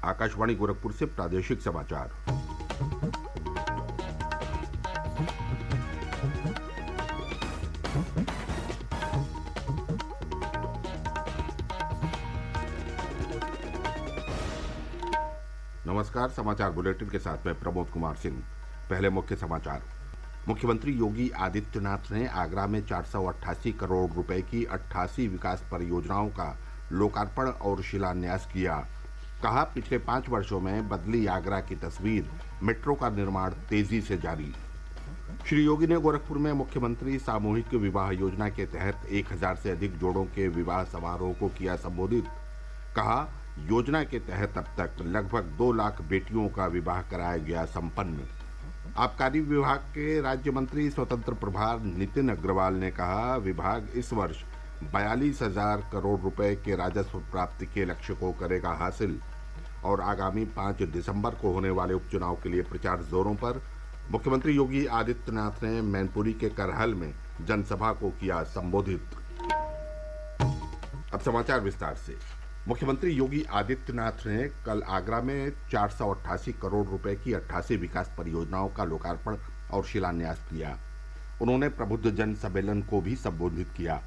आकाशवाणी गोरखपुर से प्रादेशिक समाचार। नमस्कार। समाचार बुलेटिन के साथ मैं प्रमोद कुमार सिंह। पहले मुख्य समाचार। मुख्यमंत्री योगी आदित्यनाथ ने आगरा में 488 करोड़ रुपए की 88 विकास परियोजनाओं का लोकार्पण और शिलान्यास किया। कहा, पिछले 5 वर्षों में बदली आगरा की तस्वीर, मेट्रो का निर्माण तेजी से जारी। श्री योगी ने गोरखपुर में मुख्यमंत्री सामूहिक विवाह योजना के तहत 1000 से अधिक जोड़ों के विवाह समारोह को किया संबोधित। कहा, योजना के तहत अब तक लगभग 2 लाख बेटियों का विवाह कराया गया संपन्न। आबकारी विभाग के राज्य मंत्री स्वतंत्र प्रभार नितिन अग्रवाल ने कहा, विभाग इस वर्ष 42,000 करोड़ रुपए के राजस्व प्राप्ति के लक्ष्य को करेगा हासिल। और आगामी 5 दिसंबर को होने वाले उपचुनाव के लिए प्रचार जोरों पर। मुख्यमंत्री योगी आदित्यनाथ ने मैनपुरी के करहल में जनसभा को किया संबोधित। अब समाचार विस्तार से। मुख्यमंत्री योगी आदित्यनाथ ने कल आगरा में 488 करोड़ रुपए की 88 विकास परियोजनाओं का लोकार्पण और शिलान्यास किया। उन्होंने प्रबुद्ध जन सम्मेलन को भी संबोधित किया।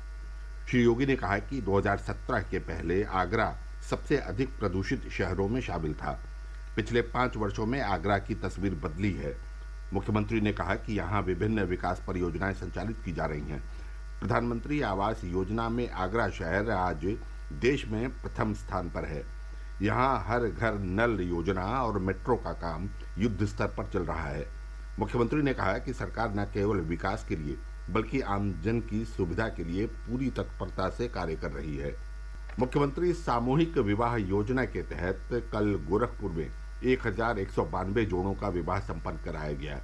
श्री योगी ने कहा कि 2017 के पहले आगरा सबसे अधिक प्रदूषित शहरों में शामिल था। पिछले 5 वर्षों में आगरा की तस्वीर बदली है। मुख्यमंत्री ने कहा कि यहाँ विभिन्न विकास परियोजनाएं संचालित की जा रही हैं। प्रधानमंत्री आवास योजना में आगरा शहर आज देश में प्रथम स्थान पर है। यहाँ हर घर नल योजना और मेट्रो का काम युद्ध स्तर पर चल रहा है। मुख्यमंत्री ने कहा कि सरकार न केवल विकास के लिए बल्कि आमजन की सुविधा के लिए पूरी तत्परता से कार्य कर रही है। मुख्यमंत्री सामूहिक विवाह योजना के तहत कल गोरखपुर में 1192 जोड़ों का विवाह संपन्न कराया गया।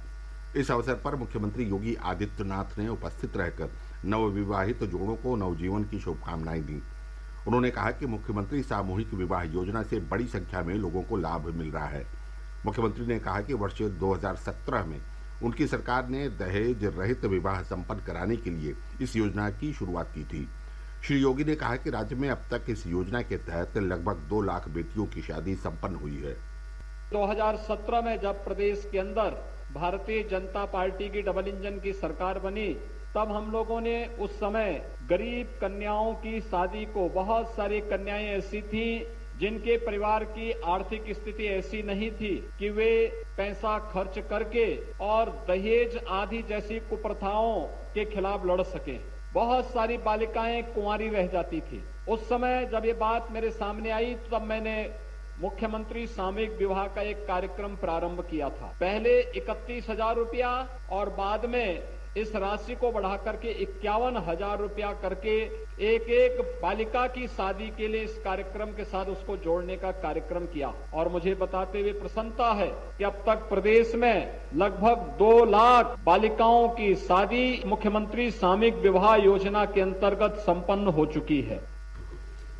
इस अवसर पर मुख्यमंत्री योगी आदित्यनाथ ने उपस्थित रहकर नवविवाहित जोड़ों को नवजीवन की शुभकामनाएं दी। उन्होंने कहा कि मुख्यमंत्री सामूहिक विवाह योजना से बड़ी संख्या में लोगों को लाभ मिल रहा है। मुख्यमंत्री ने कहा कि वर्ष 2017 में उनकी सरकार ने दहेज रहित विवाह संपन्न कराने के लिए इस योजना की शुरुआत की थी। श्री योगी ने कहा कि राज्य में अब तक इस योजना के तहत लगभग 2 लाख बेटियों की शादी संपन्न हुई है। 2017 में जब प्रदेश के अंदर भारतीय जनता पार्टी की डबल इंजन की सरकार बनी, तब हम लोगों ने उस समय गरीब कन्याओं की शादी को, बहुत सारी कन्याएं ऐसी थी जिनके परिवार की आर्थिक स्थिति ऐसी नहीं थी कि वे पैसा खर्च करके और दहेज आदि जैसी कुप्रथाओं के खिलाफ लड़ सके। बहुत सारी बालिकाएं कुंवारी रह जाती थी। उस समय जब ये बात मेरे सामने आई, तब मैंने मुख्यमंत्री सामूहिक विवाह का एक कार्यक्रम प्रारंभ किया था। पहले 31,000 रुपया और बाद में इस राशि को बढ़ा करके 51,000 रुपया करके एक बालिका की शादी के लिए इस कार्यक्रम के साथ उसको जोड़ने का कार्यक्रम किया। और मुझे बताते हुए प्रसन्नता है कि अब तक प्रदेश में लगभग 2 लाख बालिकाओं की शादी मुख्यमंत्री सामूहिक विवाह योजना के अंतर्गत संपन्न हो चुकी है।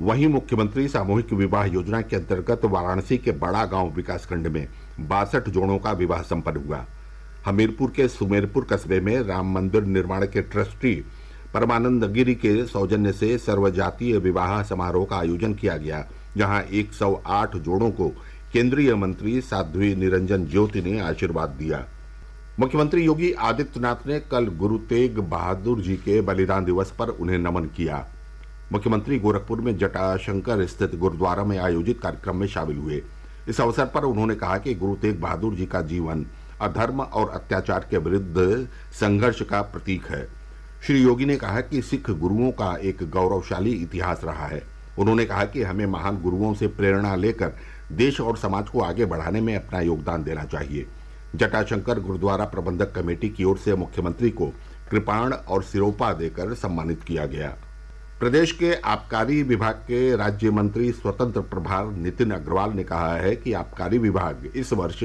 वहीं मुख्यमंत्री सामूहिक विवाह योजना के अंतर्गत वाराणसी के बड़ा गांव विकासखंड में 62 जोड़ों का विवाह संपन्न हुआ। हमीरपुर के सुमेरपुर कस्बे में राम मंदिर निर्माण के ट्रस्टी परमानंद गिरी के सौजन्य से सर्वजातीय विवाह समारोह का आयोजन किया गया, जहां 108 जोड़ों को केंद्रीय मंत्री साध्वी निरंजन ज्योति ने आशीर्वाद दिया। मुख्यमंत्री योगी आदित्यनाथ ने कल गुरु तेग बहादुर जी के बलिदान दिवस पर उन्हें नमन किया। मुख्यमंत्री गोरखपुर में जटाशंकर स्थित गुरुद्वारा में आयोजित कार्यक्रम में शामिल हुए। इस अवसर पर उन्होंने कहा कि गुरु तेग बहादुर जी का जीवन अधर्म और अत्याचार के विरुद्ध संघर्ष का प्रतीक है। श्री योगी ने कहा कि सिख गुरुओं का एक गौरवशाली इतिहास रहा है। उन्होंने कहा कि हमें महान गुरुओं से प्रेरणा लेकर देश और समाज को आगे बढ़ाने में अपना योगदान देना चाहिए। जटाशंकर गुरुद्वारा प्रबंधक कमेटी की ओर से मुख्यमंत्री को कृपाण और सिरोपा देकर सम्मानित किया गया। प्रदेश के आबकारी विभाग के राज्य मंत्री स्वतंत्र प्रभार नितिन अग्रवाल ने कहा है कि आबकारी विभाग इस वर्ष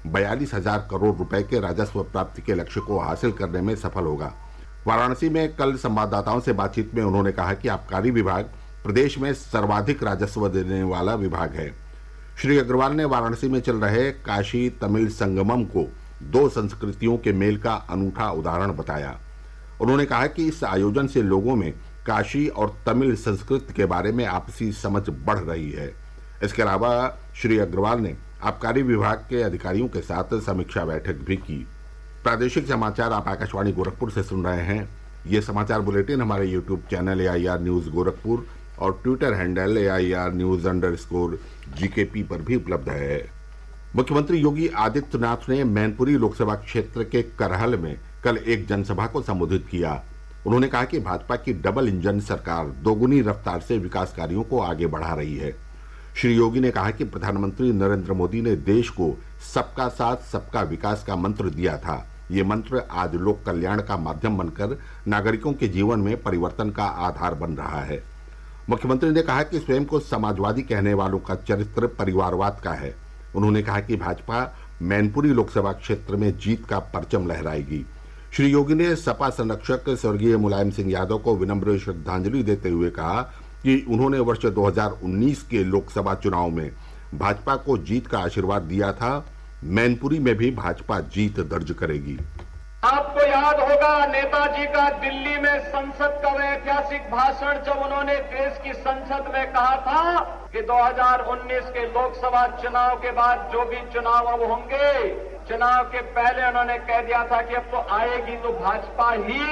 42,000 करोड़ रुपए के राजस्व प्राप्ति के लक्ष्य को हासिल करने में सफल होगा। वाराणसी में कल संवाददाताओं से बातचीत में उन्होंने कहा कि आबकारी विभाग प्रदेश में सर्वाधिक राजस्व देने वाला विभाग है। श्री अग्रवाल ने वाराणसी में चल रहे काशी तमिल संगमम को 2 संस्कृतियों के मेल का अनूठा उदाहरण बताया। उन्होंने कहा कि इस आयोजन से लोगों में काशी और तमिल संस्कृति के बारे में आपसी समझ बढ़ रही है। इसके अलावा श्री अग्रवाल ने आबकारी विभाग के अधिकारियों के साथ समीक्षा बैठक भी की। प्रादेशिक समाचार आप आकाशवाणी गोरखपुर से सुन रहे हैं। ये समाचार बुलेटिन हमारे YouTube channel AIR news Gorakhpur और ट्विटर हैंडल AIR न्यूज़_GKP पर भी उपलब्ध है। मुख्यमंत्री योगी आदित्यनाथ ने मैनपुरी लोकसभा क्षेत्र के करहल में कल एक जनसभा को संबोधित किया। उन्होंने कहा कि भाजपा की डबल इंजन सरकार दोगुनी रफ्तार से विकास कार्यों को आगे बढ़ा रही है। श्री योगी ने कहा कि प्रधानमंत्री नरेंद्र मोदी ने देश को सबका साथ सबका विकास का मंत्र दिया था। ये मंत्र आज लोक कल्याण का माध्यम बनकर नागरिकों के जीवन में परिवर्तन का आधार बन रहा है। मुख्यमंत्री ने कहा कि स्वयं को समाजवादी कहने वालों का चरित्र परिवारवाद का है। उन्होंने कहा कि भाजपा मैनपुरी लोकसभा क्षेत्र में जीत का परचम लहराएगी। श्री योगी ने सपा संरक्षक स्वर्गीय मुलायम सिंह यादव को विनम्र श्रद्धांजलि देते हुए कहा कि उन्होंने वर्ष 2019 के लोकसभा चुनाव में भाजपा को जीत का आशीर्वाद दिया था। मैनपुरी में भी भाजपा जीत दर्ज करेगी। आपको याद होगा नेताजी का दिल्ली में संसद का वह ऐतिहासिक भाषण, जब उन्होंने देश की संसद में कहा था कि 2019 के लोकसभा चुनाव के बाद जो भी चुनाव अब होंगे, चुनाव के पहले उन्होंने कह दिया था कि अब तो आएगी तो भाजपा ही।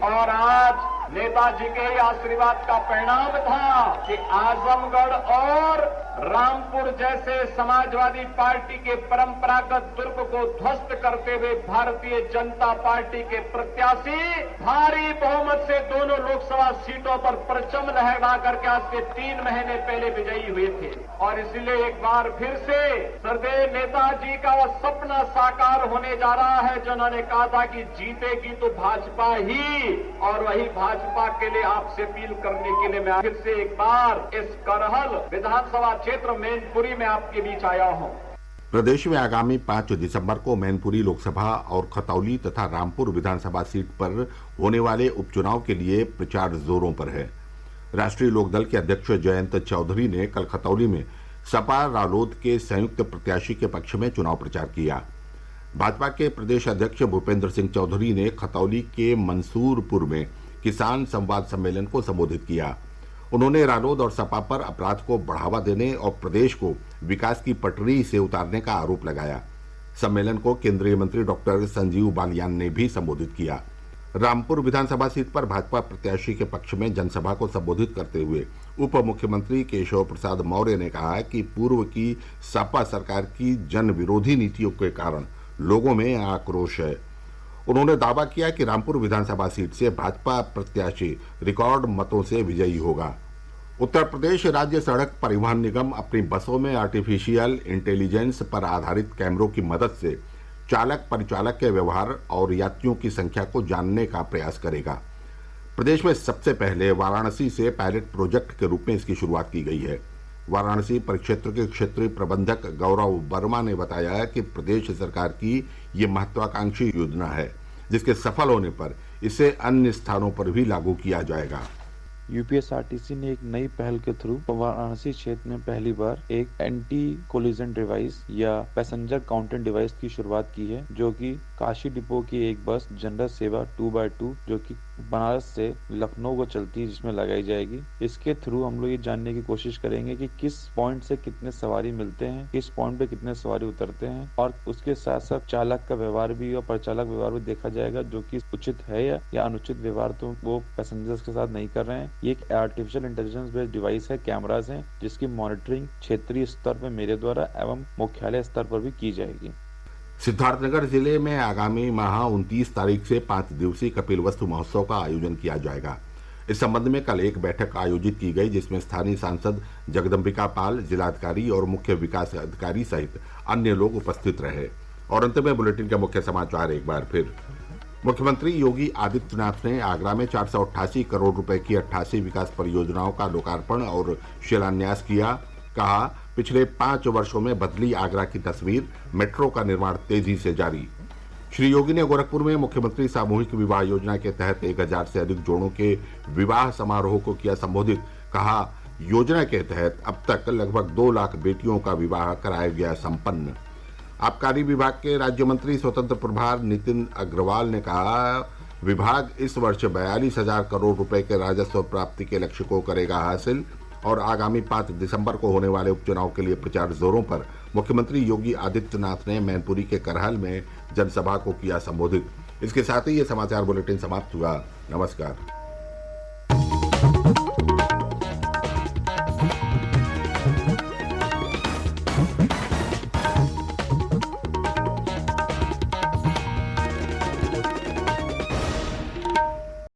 और आज नेताजी के आशीर्वाद का परिणाम था कि आजमगढ़ और रामपुर जैसे समाजवादी पार्टी के परंपरागत दुर्ग को ध्वस्त करते हुए भारतीय जनता पार्टी के प्रत्याशी भारी बहुमत से दोनों लोकसभा सीटों पर परचम लहरा करके आज से 3 महीने पहले विजयी हुए थे। और इसलिए एक बार फिर से सरदेव नेताजी का वह सपना साकार होने जा रहा है जो उन्होंने कहा था कि जीतेगी तो भाजपा ही। और वही भाजपा के लिए आपसे अपील करने के लिए मैं फिर से एक बार इस करहल विधानसभा क्षेत्र मैनपुरी में आपके बीच आया हूं। प्रदेश में आगामी 5 दिसंबर को मैनपुरी लोकसभा और खतौली तथा रामपुर विधानसभा सीट पर होने वाले उपचुनाव के लिए प्रचार जोरों पर है। राष्ट्रीय लोकदल के अध्यक्ष जयंत चौधरी ने कल खतौली में सपा रालोद के संयुक्त प्रत्याशी के पक्ष में चुनाव प्रचार किया। भाजपा के प्रदेश अध्यक्ष भूपेंद्र सिंह चौधरी ने खतौली के मंसूरपुर में किसान संवाद सम्मेलन को संबोधित किया। उन्होंने रालोद और सपा पर अपराध को बढ़ावा देने और प्रदेश को विकास की पटरी से उतारने का आरोप लगाया। सम्मेलन को केंद्रीय मंत्री डॉक्टर संजीव बालियान ने भी संबोधित किया। रामपुर विधानसभा सीट पर भाजपा प्रत्याशी के पक्ष में जनसभा को संबोधित करते हुए उप मुख्यमंत्री केशव प्रसाद मौर्य ने कहा कि पूर्व की सपा सरकार की जन विरोधी नीतियों के कारण लोगों में आक्रोश है। उन्होंने दावा किया कि रामपुर विधानसभा सीट से भाजपा प्रत्याशी रिकॉर्ड मतों से विजयी होगा। उत्तर प्रदेश राज्य सड़क परिवहन निगम अपनी बसों में आर्टिफिशियल इंटेलिजेंस पर आधारित कैमरों की मदद से चालक परिचालक के व्यवहार और यात्रियों की संख्या को जानने का प्रयास करेगा। प्रदेश में सबसे पहले वाराणसी से पायलट प्रोजेक्ट के रूप में इसकी शुरुआत की गई है। वाराणसी परिक्षेत्र के क्षेत्रीय प्रबंधक गौरव वर्मा ने बताया कि प्रदेश सरकार की ये महत्वाकांक्षी योजना है, जिसके सफल होने पर इसे अन्य स्थानों पर भी लागू किया जाएगा। यूपीएसआरटीसी ने एक नई पहल के थ्रू वाराणसी क्षेत्र में पहली बार एक एंटी कोलिजन डिवाइस या पैसेंजर काउंटिंग डिवाइस की शुरुआत की है, जो कि काशी डिपो की एक बस जनरल सेवा 2x2 जो कि बनारस से लखनऊ को चलती है, जिसमें लगाई जाएगी। इसके थ्रू हम लोग ये जानने की कोशिश करेंगे कि किस पॉइंट से कितने सवारी मिलते हैं, किस पॉइंट पे कितने सवारी उतरते हैं, और उसके साथ साथ चालक का व्यवहार भी और परिचालक व्यवहार भी देखा जाएगा, जो कि उचित है या अनुचित व्यवहार तो वो पैसेंजर्स के साथ नहीं कर रहे हैं। ये एक आर्टिफिशियल इंटेलिजेंस बेस्ड डिवाइस है, कैमराज हैं, जिसकी मॉनिटरिंग क्षेत्रीय स्तर पर मेरे द्वारा एवं मुख्यालय स्तर पर भी की जाएगी। सिद्धार्थनगर जिले में आगामी माह 29 तारीख से 5 दिवसीय कपिल वस्तु महोत्सव का आयोजन किया जाएगा। इस संबंध में कल एक बैठक आयोजित की गई, जिसमें स्थानीय सांसद जगदम्बिका पाल, जिलाधिकारी और मुख्य विकास अधिकारी सहित अन्य लोग उपस्थित रहे। और अंत में बुलेटिन के मुख्य समाचार एक बार फिर। मुख्यमंत्री योगी आदित्यनाथ ने आगरा में 488 करोड़ रुपए की 88 विकास परियोजनाओं का लोकार्पण और शिलान्यास किया। कहा, पिछले 5 वर्षों में बदली आगरा की तस्वीर, मेट्रो का निर्माण तेजी से जारी। श्री योगी ने गोरखपुर में मुख्यमंत्री सामूहिक विवाह योजना के तहत 1000 से अधिक जोड़ों के विवाह समारोह को किया संबोधित। कहा, योजना के तहत अब तक लगभग 2 लाख बेटियों का विवाह कराया गया संपन्न। आबकारी विभाग के राज्य मंत्री स्वतंत्र प्रभार नितिन अग्रवाल ने कहा, विभाग इस वर्ष 42,000 करोड़ रुपए के राजस्व प्राप्ति के लक्ष्य को करेगा हासिल। और आगामी 5 दिसंबर को होने वाले उपचुनाव के लिए प्रचार जोरों पर। मुख्यमंत्री योगी आदित्यनाथ ने मैनपुरी के करहल में जनसभा को किया संबोधित। इसके साथ ही ये समाचार बुलेटिन समाप्त हुआ। नमस्कार।